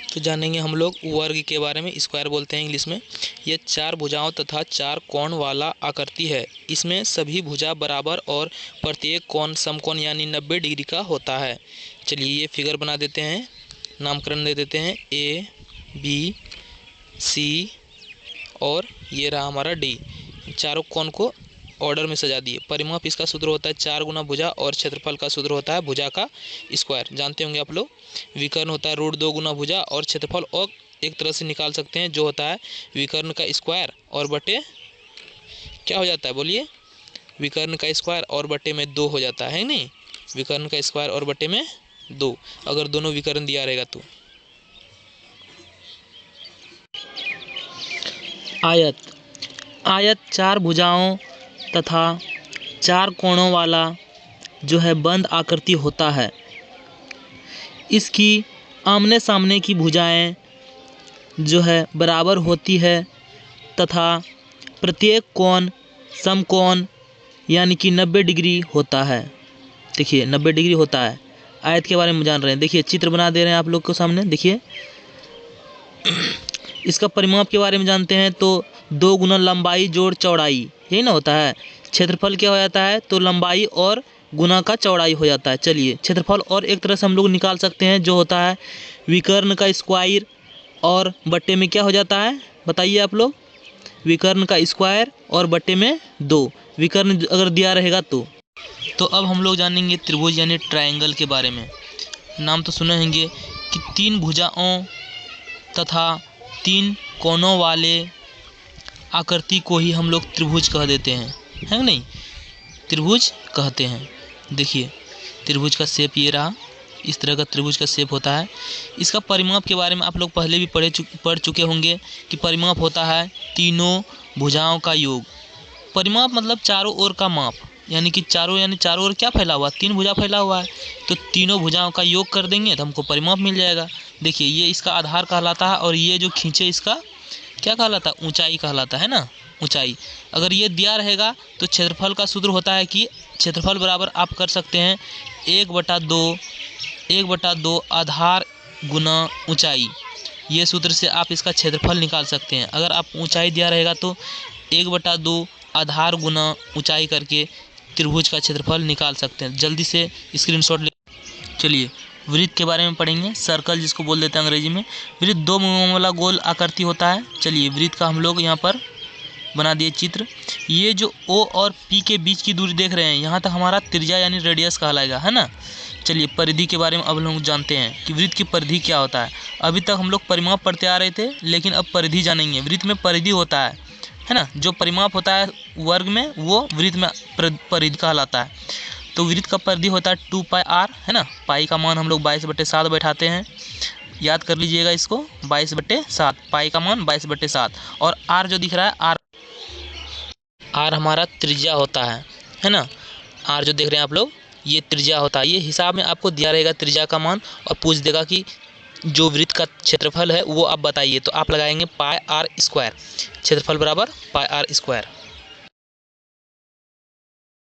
तो जानेंगे हम लोग वर्ग के बारे में। स्क्वायर बोलते हैं इंग्लिश में। यह 4 भुजाओं तथा 4 कोण वाला आकृति है। इसमें सभी भुजा बराबर और प्रत्येक कोण समकोण यानी 90 डिग्री का होता है। चलिए ये फिगर बना देते हैं, नामकरण दे देते हैं ए बी सी और ये रहा हमारा डी। चारों कोण को ऑर्डर में सजा दिए। परिमाप इसका सूत्र होता है 4 गुना भुजा और क्षेत्रफल का सूत्र होता है भुजा का स्क्वायर। जानते होंगे आप लोग। विकर्ण होता है √2 गुना भुजा और क्षेत्रफल और एक तरह से निकाल सकते हैं जो होता है विकर्ण का स्क्वायर और बटे क्या हो जाता है बोलिए, विकर्ण का स्क्वायर और बटे में 2 हो जाता है नहीं। विकर्ण का स्क्वायर और बटे में 2 अगर दोनों विकर्ण दिया रहेगा तो। आयत। आयत 4 भुजाओं तथा 4 कोणों वाला जो है बंद आकृति होता है। इसकी आमने सामने की भुजाएं जो है बराबर होती है तथा प्रत्येक कोण समकोण यानी कि 90 डिग्री होता है। देखिए 90 डिग्री होता है। आयत के बारे में जान रहे हैं। देखिए चित्र बना दे रहे हैं आप लोग को सामने। देखिए इसका परिमाप के बारे में जानते हैं तो 2 गुना लंबाई जोड़ चौड़ाई, यही ना होता है। क्षेत्रफल क्या हो जाता है तो लंबाई और गुना का चौड़ाई हो जाता है। चलिए क्षेत्रफल और एक तरह से हम लोग निकाल सकते हैं जो होता है विकर्ण का स्क्वायर और बट्टे में क्या हो जाता है बताइए आप लोग। विकर्ण का स्क्वायर और बट्टे में 2 विकर्ण अगर दिया रहेगा तो अब हम लोग जानेंगे त्रिभुज यानी ट्रायंगल के बारे में। नाम तो सुने होंगे कि 3 भुजाओं तथा 3 कोणों वाले आकृति को ही हम लोग त्रिभुज कह देते हैं, है नहीं। त्रिभुज कहते हैं। देखिए त्रिभुज का शेप ये रहा, इस तरह का त्रिभुज का शेप होता है। इसका परिमाप के बारे में आप लोग पहले भी पढ़ चुके होंगे कि परिमाप होता है तीनों भुजाओं का योग। परिमाप मतलब चारों ओर का माप, यानी कि चारों ओर क्या फैला हुआ, 3 भुजा फैला हुआ है तो तीनों भुजाओं का योग कर देंगे तो हमको परिमाप मिल जाएगा। देखिए ये इसका आधार कहलाता है और ये जो खींचे इसका क्या कहलाता है, ऊंचाई कहलाता है ना, ऊंचाई। अगर ये दिया रहेगा तो क्षेत्रफल का सूत्र होता है कि क्षेत्रफल बराबर आप कर सकते हैं 1/2 आधार गुना ऊंचाई। ये सूत्र से आप इसका क्षेत्रफल निकाल सकते हैं। अगर आप ऊंचाई दिया रहेगा तो 1/2 आधार गुना ऊंचाई करके त्रिभुज का क्षेत्रफल निकाल सकते हैं। जल्दी से स्क्रीनशॉट ले। चलिए वृत्त के बारे में पढ़ेंगे। सर्कल जिसको बोल देते हैं अंग्रेजी में। वृत्त 2 मुखों वाला गोल आकृति होता है। चलिए वृत्त का हम लोग यहाँ पर बना दिए चित्र। ये जो O और P के बीच की दूरी देख रहे हैं यहाँ तक हमारा त्रिज्या यानी रेडियस कहलाएगा, है ना। चलिए परिधि के बारे में अब लोग जानते हैं कि वृत्त की परिधि क्या होता है। अभी तक हम लोग परिमाप पढ़ते आ रहे थे लेकिन अब परिधि जानेंगे। वृत्त में परिधि होता है ना। जो परिमाप होता है वर्ग में वो वृत्त में परिधि कहलाता है। तो वृत्त का परिधि होता है 2πr, है ना। पाई का मान हम लोग 22/7 बैठाते हैं। याद कर लीजिएगा इसको, 22/7। पाई का मान 22/7 और r जो दिख रहा है r हमारा त्रिज्या होता है ना। r जो देख रहे हैं आप लोग ये त्रिज्या होता है। ये हिसाब में आपको दिया रहेगा त्रिज्या का मान और पूछ देगा कि जो वृत्त का क्षेत्रफल है वो आप बताइए तो आप लगाएंगे πr²। क्षेत्रफल बराबर πr²।